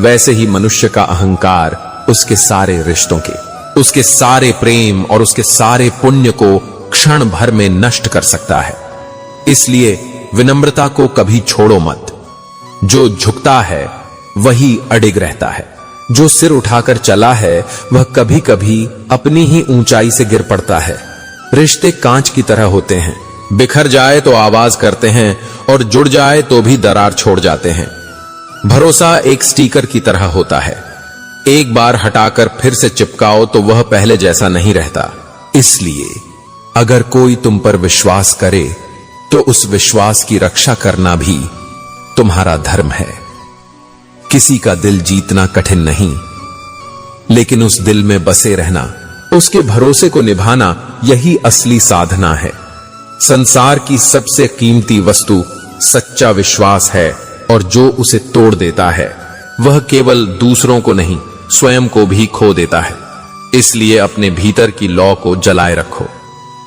वैसे ही मनुष्य का अहंकार उसके सारे रिश्तों के, उसके सारे प्रेम और उसके सारे पुण्य को क्षण भर में नष्ट कर सकता है। इसलिए विनम्रता को कभी छोड़ो मत। जो झुकता है वही अडिग रहता है। जो सिर उठाकर चला है वह कभी कभी अपनी ही ऊंचाई से गिर पड़ता है। रिश्ते कांच की तरह होते हैं, बिखर जाए तो आवाज करते हैं और जुड़ जाए तो भी दरार छोड़ जाते हैं। भरोसा एक स्टिकर की तरह होता है, एक बार हटाकर फिर से चिपकाओ तो वह पहले जैसा नहीं रहता। इसलिए अगर कोई तुम पर विश्वास करे तो उस विश्वास की रक्षा करना भी तुम्हारा धर्म है। किसी का दिल जीतना कठिन नहीं, लेकिन उस दिल में बसे रहना, उसके भरोसे को निभाना, यही असली साधना है। संसार की सबसे कीमती वस्तु सच्चा विश्वास है, और जो उसे तोड़ देता है वह केवल दूसरों को नहीं, स्वयं को भी खो देता है। इसलिए अपने भीतर की लौ को जलाए रखो।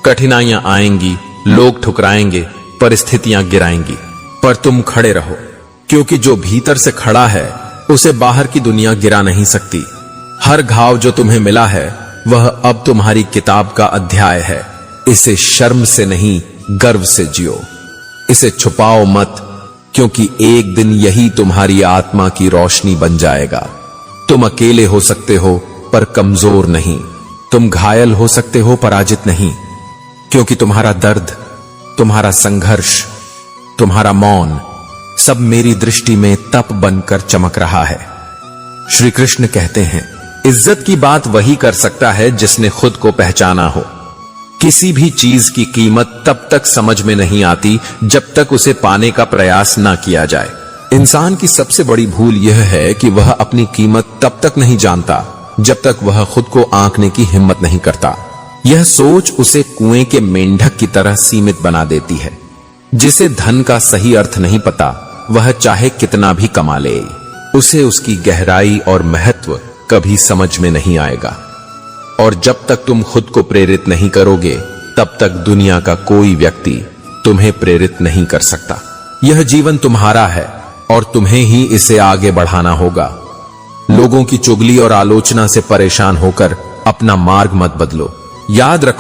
कठिनाइयां आएंगी, लोग ठुकराएंगे, परिस्थितियां गिराएंगी, पर तुम खड़े रहो, क्योंकि जो भीतर से खड़ा है उसे बाहर की दुनिया गिरा नहीं सकती। हर घाव जो तुम्हें मिला है वह अब तुम्हारी किताब का अध्याय है। इसे शर्म से नहीं, गर्व से जियो। इसे छुपाओ मत, क्योंकि एक दिन यही तुम्हारी आत्मा की रोशनी बन जाएगा। तुम अकेले हो सकते हो पर कमजोर नहीं, तुम घायल हो सकते हो पराजित नहीं, क्योंकि तुम्हारा दर्द, तुम्हारा संघर्ष, तुम्हारा मौन सब मेरी दृष्टि में तप बनकर चमक रहा है। श्री कृष्ण कहते हैं, इज्जत की बात वही कर सकता है जिसने खुद को पहचाना हो। किसी भी चीज की कीमत तब तक समझ में नहीं आती जब तक उसे पाने का प्रयास ना किया जाए। इंसान की सबसे बड़ी भूल यह है कि वह अपनी कीमत तब तक नहीं जानता जब तक वह खुद को आंकने की हिम्मत नहीं करता। यह सोच उसे कुएं के मेंढक की तरह सीमित बना देती है। जिसे धन का सही अर्थ नहीं पता वह चाहे कितना भी कमा ले, उसे उसकी गहराई और महत्व कभी समझ में नहीं आएगा। और जब तक तुम खुद को प्रेरित नहीं करोगे तब तक दुनिया का कोई व्यक्ति तुम्हें प्रेरित नहीं कर सकता। यह जीवन तुम्हारा है और तुम्हें ही इसे आगे बढ़ाना होगा। लोगों की चुगली और आलोचना से परेशान होकर अपना मार्ग मत बदलो। याद रखो,